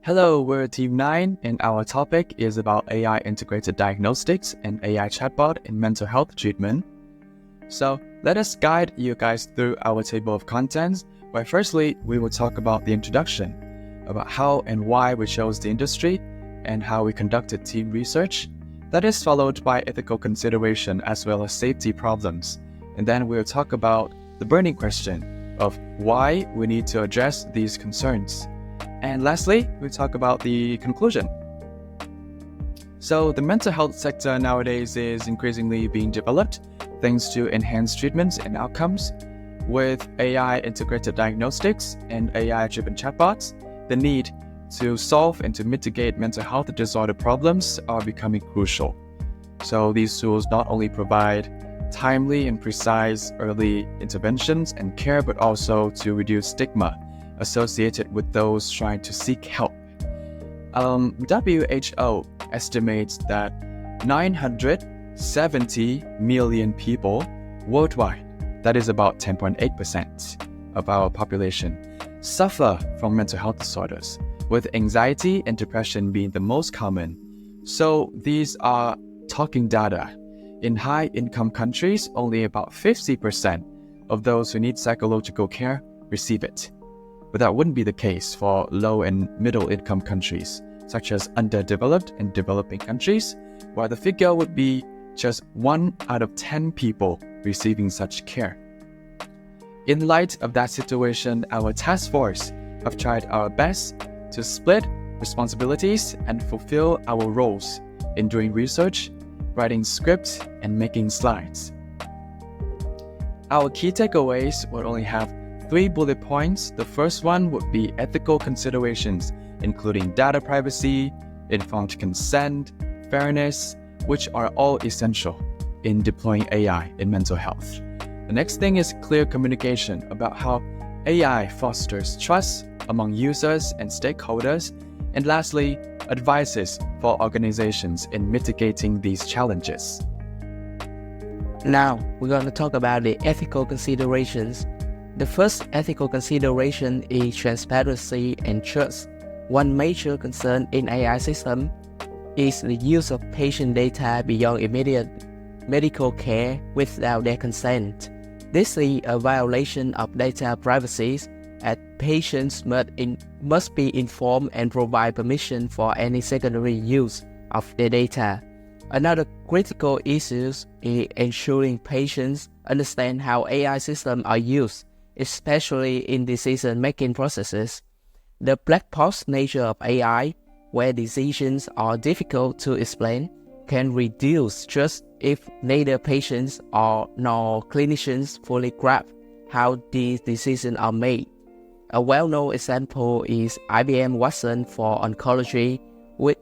Hello, we're Team 9, and our topic is about AI integrated diagnostics and AI chatbot in mental health treatment. So let us guide you guys through our table of contents, where firstly, we will talk about the introduction, about how and why we chose the industry, and how we conducted team research. That is followed by ethical consideration as well as safety problems. And then we'll talk about the burning question of why we need to address these concerns. And lastly, we'll talk about the conclusion. So the mental health sector nowadays is increasingly being developed thanks to enhanced treatments and outcomes. With AI integrated diagnostics and AI-driven chatbots, the need to solve and to mitigate mental health disorder problems are becoming crucial. So these tools not only provide timely and precise early interventions and care, but also to reduce stigma associated with those trying to seek help. WHO estimates that 970 million people worldwide, that is about 10.8% of our population, suffer from mental health disorders, with anxiety and depression being the most common. So these are talking data. In high-income countries, only about 50% of those who need psychological care receive it. But that wouldn't be the case for low and middle income countries, such as underdeveloped and developing countries, where the figure would be just 1 out of 10 people receiving such care. In light of that situation, our task force have tried our best to split responsibilities and fulfill our roles in doing research, writing scripts, and making slides. Our key takeaways will only have 3 bullet points. The first one would be ethical considerations, including data privacy, informed consent, fairness, which are all essential in deploying AI in mental health. The next thing is clear communication about how AI fosters trust among users and stakeholders. And lastly, advices for organizations in mitigating these challenges. Now, we're going to talk about the ethical considerations. The first ethical consideration is transparency and trust. One major concern in AI systems is the use of patient data beyond immediate medical care without their consent. This is a violation of data privacy, as patients must be informed and provide permission for any secondary use of their data. Another critical issue is ensuring patients understand how AI systems are used, especially in decision-making processes. The black box nature of AI, where decisions are difficult to explain, can reduce trust if neither patients nor clinicians fully grasp how these decisions are made. A well-known example is IBM Watson for oncology, which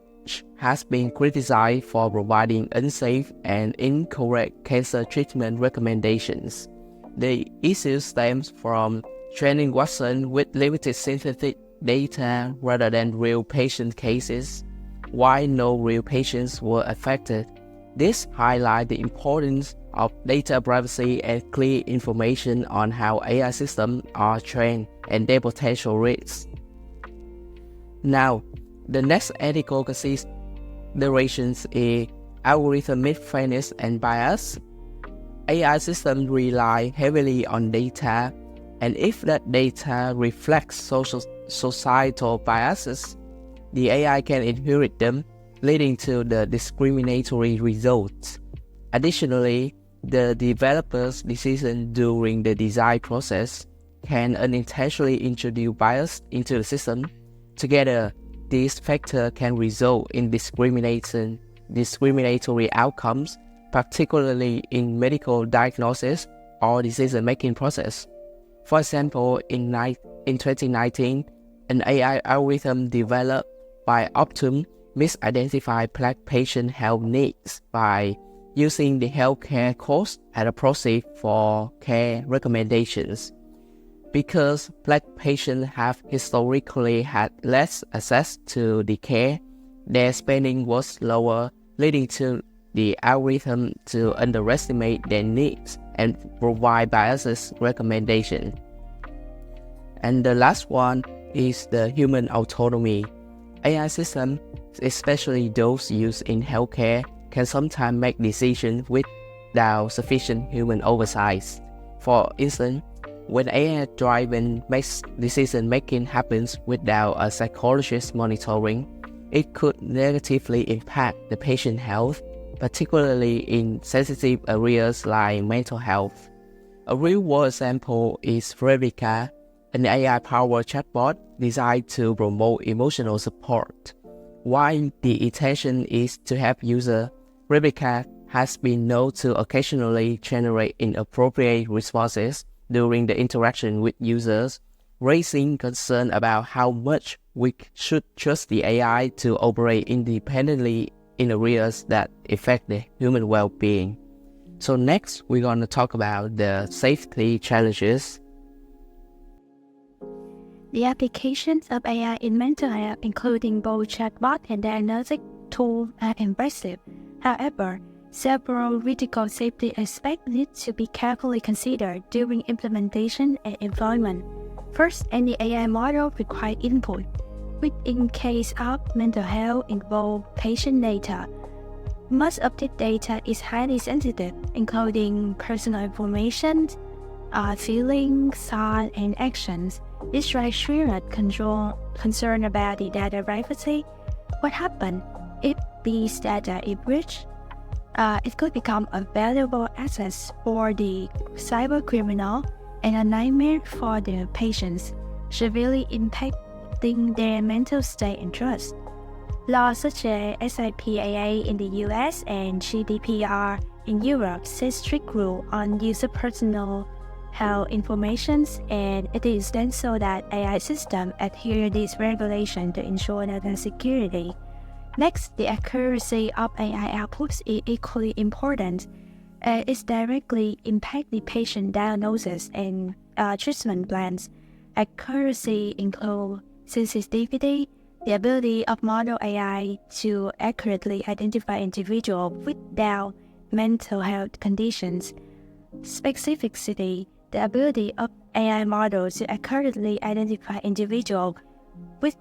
has been criticized for providing unsafe and incorrect cancer treatment recommendations. The issue stems from training Watson with limited synthetic data rather than real patient cases. While no real patients were affected, this highlights the importance of data privacy and clear information on how AI systems are trained and their potential risks. Now, the next ethical considerations is algorithmic fairness and bias. AI systems rely heavily on data, and if that data reflects societal biases, the AI can inherit them, leading to the discriminatory results. Additionally, the developer's decision during the design process can unintentionally introduce bias into the system. Together, these factors can result in discriminatory outcomes, particularly in medical diagnosis or decision-making process. For example, in 2019, an AI algorithm developed by Optum misidentified Black patient health needs by using the healthcare cost as a proxy for care recommendations. Because Black patients have historically had less access to the care, their spending was lower, leading to the algorithm to underestimate their needs and provide biased recommendations. And the last one is the human autonomy. AI systems, especially those used in healthcare, can sometimes make decisions without sufficient human oversight. For instance, when AI-driven decision-making happens without a psychologist monitoring, it could negatively impact the patient's health, particularly in sensitive areas like mental health. A real-world example is Rebecca, an AI-powered chatbot designed to promote emotional support. While the intention is to help users, Rebecca has been known to occasionally generate inappropriate responses during the interaction with users, raising concern about how much we should trust the AI to operate independently in areas that affect the human well-being. So next, we're going to talk about the safety challenges. The applications of AI in mental health, including both chatbot and diagnostic tools, are impressive. However, several critical safety aspects need to be carefully considered during implementation and employment. First, any AI model requires input, which in case of mental health involve patient data. Much of this data is highly sensitive, including personal information, feelings, thoughts, and actions. This raises serious concern about the data privacy. What happens if these data is breached? It could become a valuable asset for the cybercriminal and a nightmare for the patients, severely impacting their mental state and trust. Laws such as SIPAA in the US and GDPR in Europe set strict rules on user personal health information, and it is essential that AI systems adhere to these regulations to ensure data security. Next, the accuracy of AI outputs is equally important. It directly impacts the patient diagnosis and treatment plans. Accuracy includes sensitivity, the ability of model AI to accurately identify individuals without mental health conditions. Specificity, the ability of AI models to accurately identify individuals with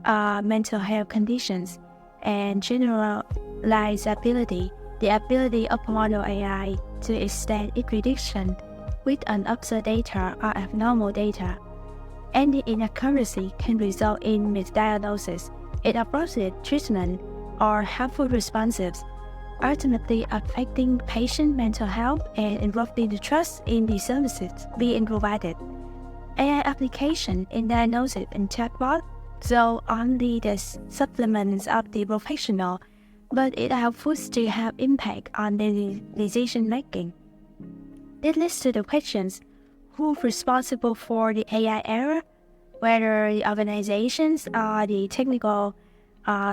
mental health conditions. And generalizability, the ability of model AI to extend its prediction with unobserved data or abnormal data. Any inaccuracy can result in misdiagnosis, inappropriate treatment, or harmful responses, ultimately affecting patient mental health and interrupting the trust in the services being provided. AI application in diagnosis and chatbot, though only the supplements of the professional, but it helpful to have impact on the decision making. This leads to the questions: who's responsible for the AI error? Whether the organizations or the technical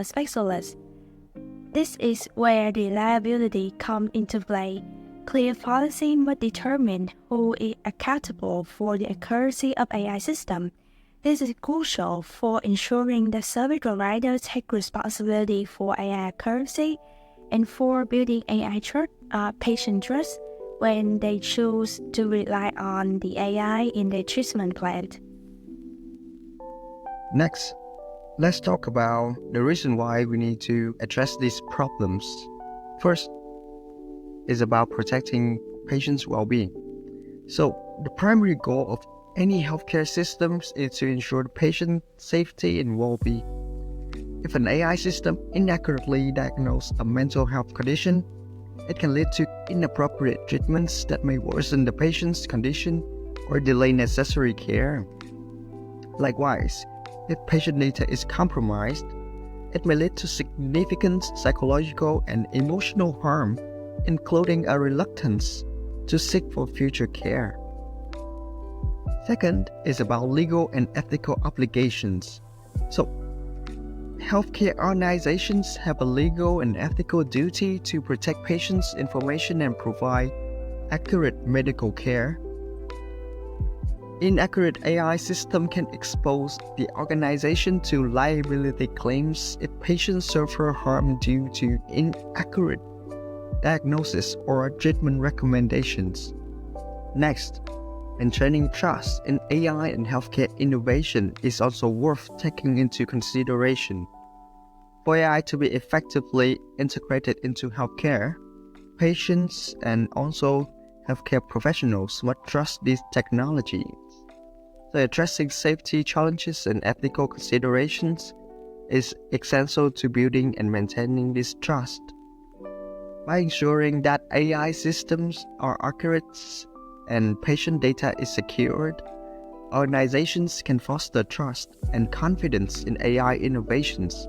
specialists. This is where the liability comes into play. Clear policy must determine who is accountable for the accuracy of AI systems. This is crucial for ensuring that service providers take responsibility for AI accuracy and for building AI patient trust when they choose to rely on the AI in their treatment plan. Next, let's talk about the reason why we need to address these problems. First is about protecting patients' well-being. So the primary goal of any healthcare systems is to ensure the patient safety and well-being. If an AI system inaccurately diagnoses a mental health condition, it can lead to inappropriate treatments that may worsen the patient's condition or delay necessary care. Likewise, if patient data is compromised, it may lead to significant psychological and emotional harm, including a reluctance to seek for future care. Second is about legal and ethical obligations. So, healthcare organizations have a legal and ethical duty to protect patients' information and provide accurate medical care. Inaccurate AI system can expose the organization to liability claims if patients suffer harm due to inaccurate diagnosis or treatment recommendations. Next, maintaining trust in AI and healthcare innovation is also worth taking into consideration. For AI to be effectively integrated into healthcare, patients and also healthcare professionals must trust these technologies. So addressing safety challenges and ethical considerations is essential to building and maintaining this trust. By ensuring that AI systems are accurate and patient data is secured, organizations can foster trust and confidence in AI innovations,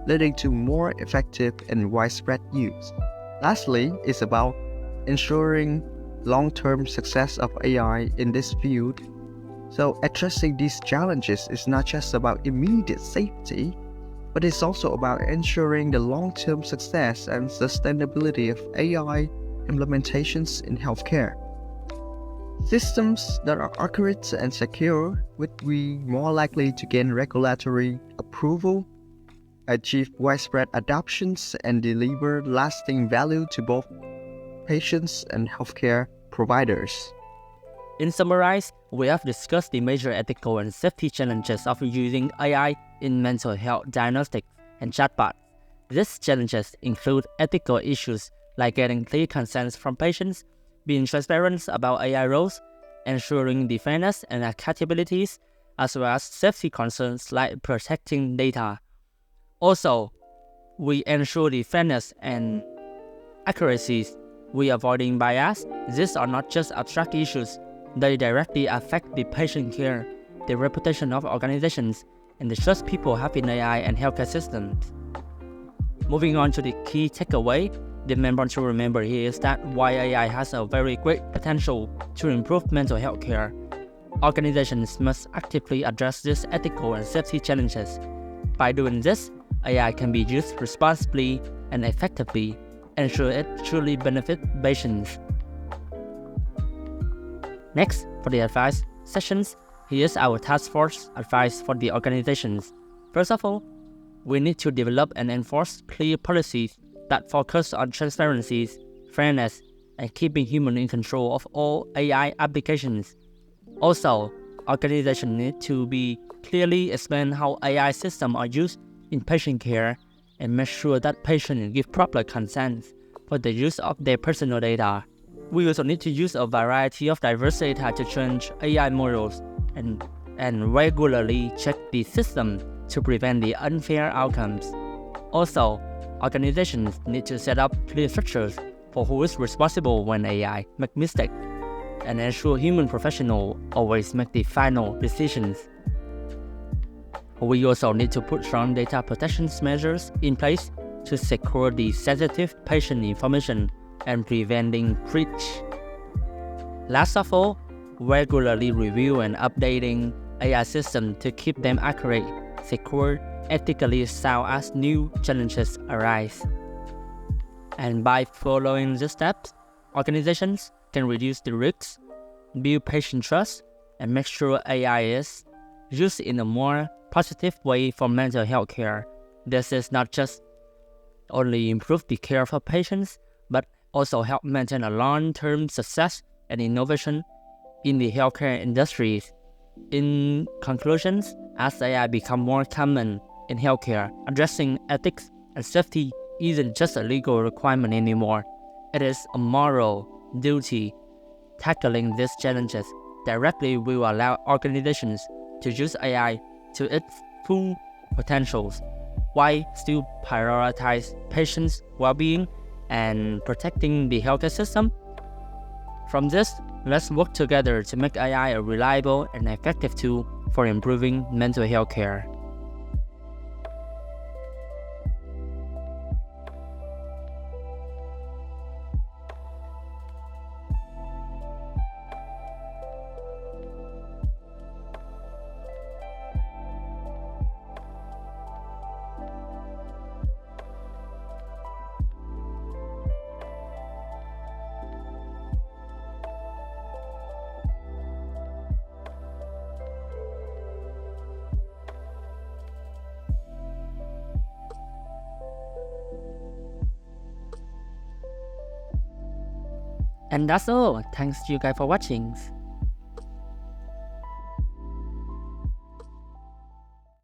leading to more effective and widespread use. Lastly, it's about ensuring long-term success of AI in this field. So addressing these challenges is not just about immediate safety, but it's also about ensuring the long-term success and sustainability of AI implementations in healthcare. Systems that are accurate and secure would be more likely to gain regulatory approval, achieve widespread adoptions, and deliver lasting value to both patients and healthcare providers. In summary, we have discussed the major ethical and safety challenges of using AI in mental health diagnostics and chatbots. These challenges include ethical issues like getting clear consents from patients, being transparent about AI roles, ensuring the fairness and accountabilities, as well as safety concerns like protecting data. Also, we ensure the fairness and accuracies. We avoiding bias. These are not just abstract issues. They directly affect the patient care, the reputation of organizations, and the trust people have in AI and healthcare systems. Moving on to the key takeaway, the main point to remember here is that while AI has a very great potential to improve mental health care, organizations must actively address these ethical and safety challenges. By doing this, AI can be used responsibly and effectively, ensure it truly benefits patients. Next, for the advice sessions, here's our task force advice for the organizations. First of all, we need to develop and enforce clear policies that focus on transparency, fairness, and keeping humans in control of all AI applications. Also, organizations need to be clearly explain how AI systems are used in patient care and make sure that patients give proper consent for the use of their personal data. We also need to use a variety of diverse data to train AI models and regularly check the system to prevent the unfair outcomes. Also, organizations need to set up clear structures for who is responsible when AI make mistakes and ensure human professionals always make the final decisions. We also need to put strong data protection measures in place to secure the sensitive patient information and preventing breach. Last of all, regularly review and updating AI systems to keep them accurate, secure, ethically sound as new challenges arise. And by following these steps, organizations can reduce the risks, build patient trust, and make sure AI is used in a more positive way for mental health care. This is not just only improve the care for patients, but also help maintain a long-term success and innovation in the healthcare industry. In conclusions, as AI become more common in healthcare, addressing ethics and safety isn't just a legal requirement anymore. It is a moral duty. Tackling these challenges directly will allow organizations to use AI to its full potentials, while still prioritize patients' well-being and protecting the healthcare system. From this, let's work together to make AI a reliable and effective tool for improving mental health care. And that's all. Thanks you guys for watching.